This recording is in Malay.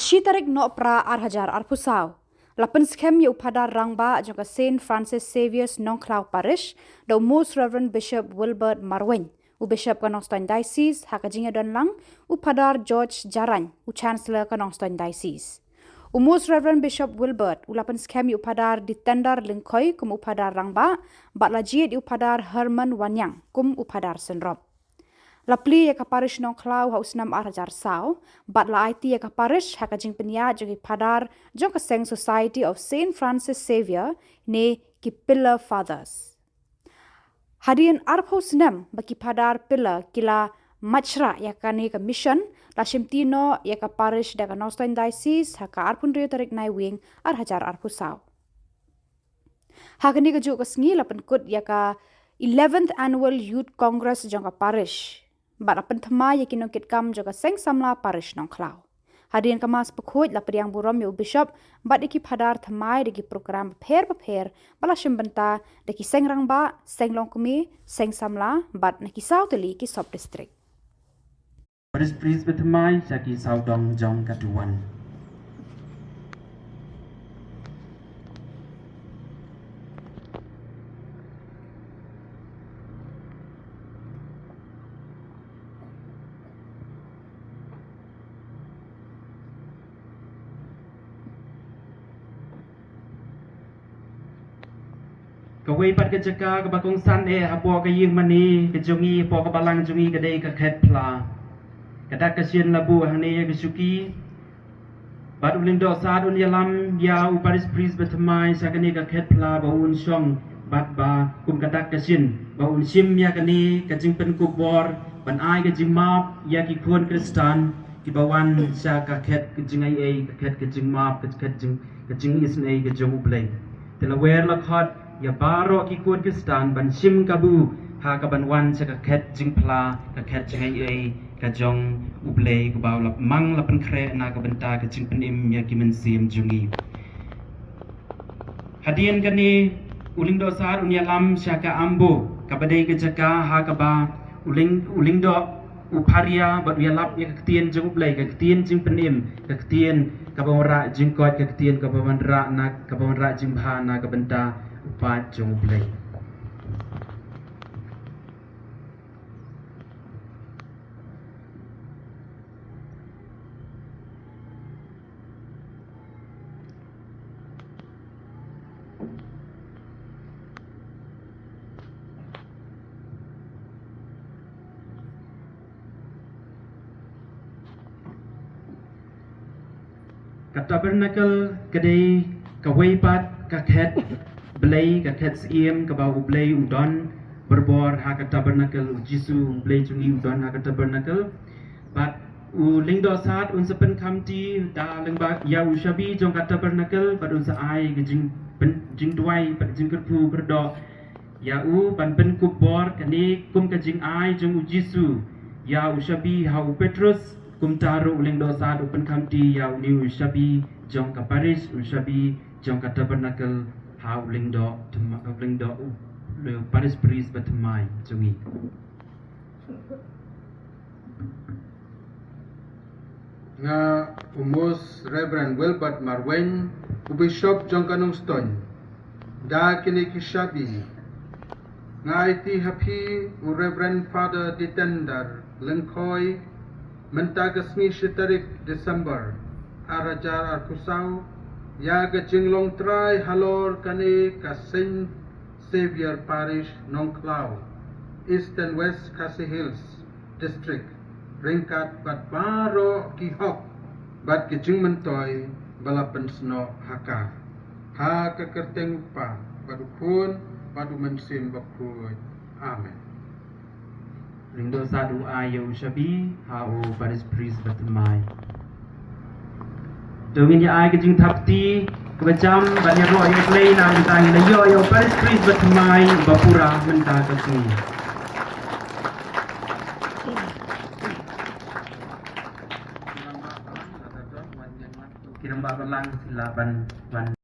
Ashi tarik no pra arhajar arpusau. Lapan skem yu pada rangba jangka Saint Francis Xavier's Nongklau Parish, the Most Reverend Bishop Wilbert Marwen, u Bishop Kanongstoin Diocese, Hakajinga Donlang, u Padar George Jaran, u Chancellor Kanongstoin Diocese. U Most Reverend Bishop Wilbert, u lapan skem yu padar ditendar lingkoi kum u padar rangba, bat lajiet yu padar Herman Wanyang, kum u padar senrop. Lapli ya kaparish Nongklau hausnam arhajar sao, bat la IT ya kaparish hakajing penya jogi padar jong kaseng Society of Saint Francis Xavier ne ki Pillar Fathers. Hadian arhausnam baki padar pillar kila machra ya kane ka mission la shimtino ya kaparish da Kanongstoin Diocese haka arpundrio tarik nai wing arhajar arhusao. Hakani ka jo kasngi lapan kut ya ka 11th Annual Youth Congress jong ka parish. Bat apan thama ya kinongkit kam jaga seng samla parish Nongklau. Hadian kamas pekhuj la periang burom yu bishop bat iki padar thamai deki program paper bala shimbenta deki seng rangba, seng longkumi, seng samla bat neki sauteli ki sub district. Paris priest bethamai saki saudong jong katuan. Kawai pat kejaka kabakong san apo kaying mani kejongi apo kabalang jongi kadai kaket pla kadak kasien labu hane kesuki bat ulindo saat un yalam ya u Paris priest bethamai sakani kaket pla baun song bat ba kum kadak kasien baun sim ya kani kajing pen kubor ban ai kajing map ya ki khon kristan ki bawan sa kaket kajing ai kaket kajing map kajing isnai kajing ublai telawer lakhot ya baro ki kuat kristan ban sim kabu ha ka ban wan sa ka khet jing pla ka khet jing ai ka jong ublei ku baw lap mang lapan kre na ka benta ka jing penim ya ki men sim jungi hadian kani uling do sar unya lam sya ka ambo ka badai ka jaka ha ka ba uling do uparia bat ya lap ya ka tien jong ublei ka tien jing penim ka tien ka bawra jing kot ka tien ka bawra na ka bawra jing bha na ka benta upat jong ublei ka tabernacle kadai ka waipat ka khet blai ka khet siem ka ba ublei udon berbor ha ka tabernacle u jisu ublei jungi udon ha ka tabernacle bat u lingdo sat un sepen kamti da lengba ya u shabi jong ka tabernacle bat un sa ai ke jing duai bat jing kerpu berdo ya u ban pen kubor kani kum ka jing ai jong u jisu ya u shabi ha u petrus kum taru lingdo sat u pen kamti ya u ni u shabi jong ka parish u shabi jong ka tabernacle how lingdo le Paris priest bethamai jungi nga Most Reverend Wilbert Marwen u Bishop Jong Kanongstoin da kini kishabi nga iti happy u Reverend Father Ditendar Lengkoi mentagasmi shitarik December arajar arkusau ya ke jinglong trai halor kane ka Saint Xavier Parish Nongklau East and West Khasi Hills District ringkat bat baro ki hok bat ki jingmentoi balapan sno haka ha ka kerteng pa badu pun badu mensim bakut amen lingdo sadu ayo shabi ha u Paris priest bethamai Dongin ya ai kejing tapti kebacam banyak roh yang lain na tang na yo Paris priest bethamai bapura menta kasni kiram ba lang sila ban